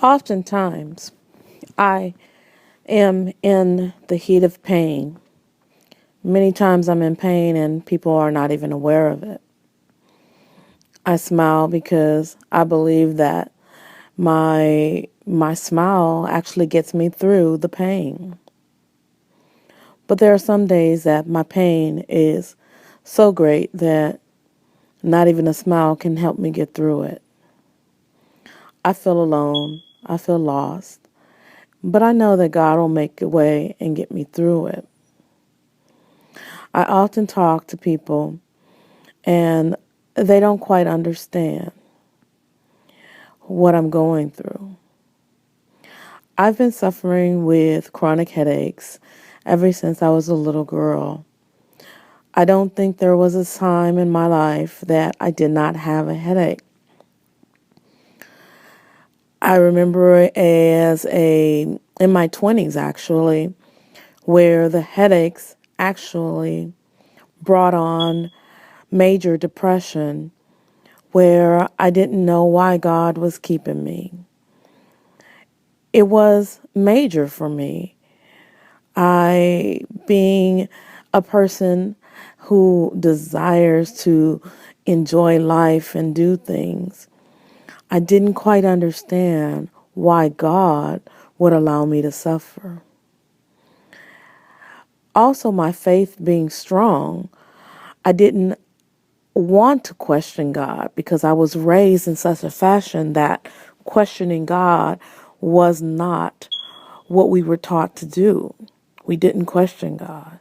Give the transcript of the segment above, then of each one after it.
Oftentimes, I am in the heat of pain. Many times I'm in pain and people are not even aware of it. I smile because I believe that my smile actually gets me through the pain. But there are some days that my pain is so great that not even a smile can help me get through it. I feel alone. I feel lost. But I know that God will make a way and get me through it. I often talk to people and they don't quite understand what I'm going through. I've been suffering with chronic headaches ever since I was a little girl. I don't think there was a time in my life that I did not have a headache. I remember in my 20s actually, where the headaches actually brought on major depression, where I didn't know why God was keeping me. It was major for me. Being a person who desires to enjoy life and do things, I didn't quite understand why God would allow me to suffer. Also, my faith being strong, I didn't want to question God because I was raised in such a fashion that questioning God was not what we were taught to do. We didn't question God.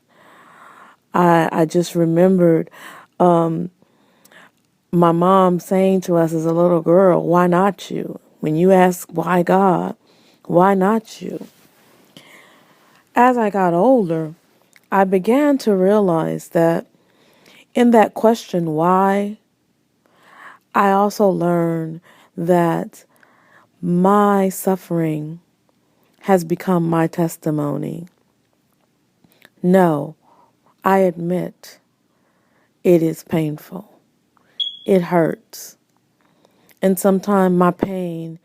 I just remembered my mom saying to us as a little girl, "Why not you? When you ask why God, why not you?" As I got older, I began to realize that in that question, why, I also learned that my suffering has become my testimony. No, I admit it is painful. It hurts. And sometimes my pain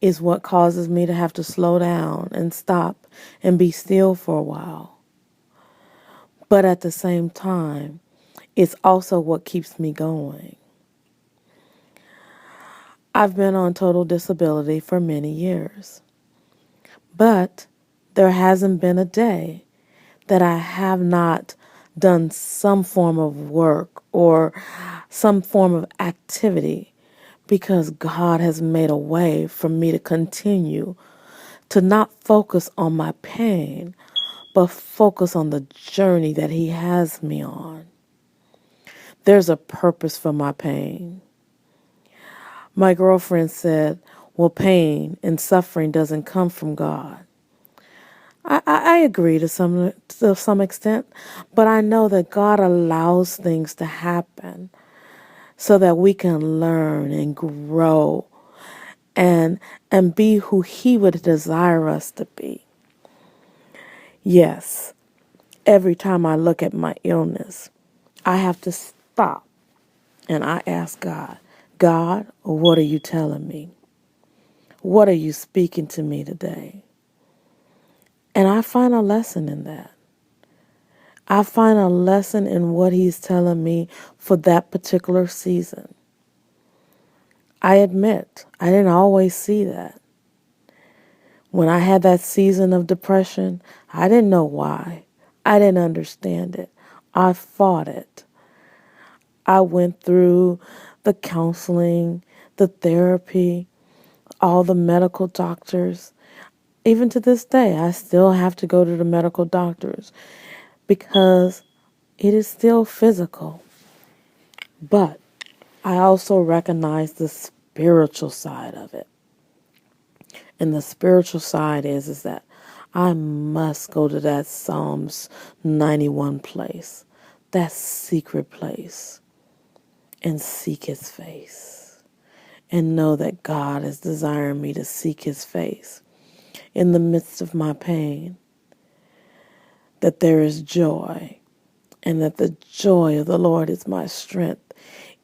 is what causes me to have to slow down and stop and be still for a while. But at the same time, it's also what keeps me going. I've been on total disability for many years, but there hasn't been a day that I have not done some form of work or some form of activity because God has made a way for me to continue to not focus on my pain, but focus on the journey that He has me on. There's a purpose for my pain. My girlfriend said, well, pain and suffering doesn't come from God. I agree to some extent, but I know that God allows things to happen so that we can learn and grow and be who He would desire us to be. Yes, every time I look at my illness, I have to stop and I ask God, God, what are you telling me? What are you speaking to me today? And I find a lesson in that. I find a lesson in what He's telling me for that particular season. I admit, I didn't always see that. When I had that season of depression, I didn't know why. I didn't understand it. I fought it. I went through the counseling, the therapy, all the medical doctors. Even to this day, I still have to go to the medical doctors because it is still physical. But I also recognize the spiritual side of it. And the spiritual side is that I must go to that Psalms 91 place, that secret place, and seek His face. And know that God is desiring me to seek His face in the midst of my pain, that there is joy, and that the joy of the Lord is my strength,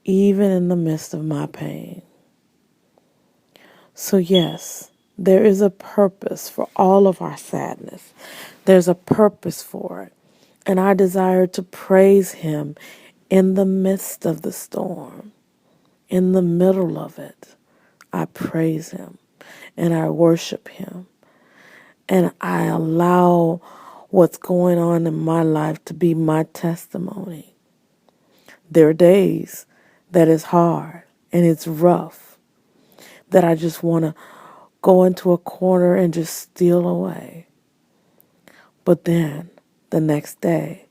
even in the midst of my pain. So yes, There is a purpose for all of our sadness. There's a purpose for it. And I desire to praise him in the midst of the storm, in the middle of it. I praise him and I worship him. And I allow what's going on in my life to be my testimony. There are days that it's hard and it's rough, that I just want to go into a corner and just steal away. But then the next day,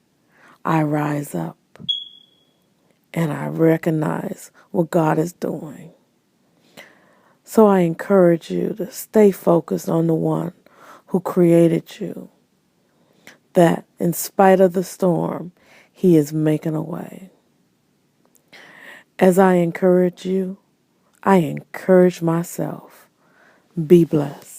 I rise up and I recognize what God is doing. So I encourage you to stay focused on the one who created you, that in spite of the storm, he is making a way. As I encourage you, I encourage myself. Be blessed.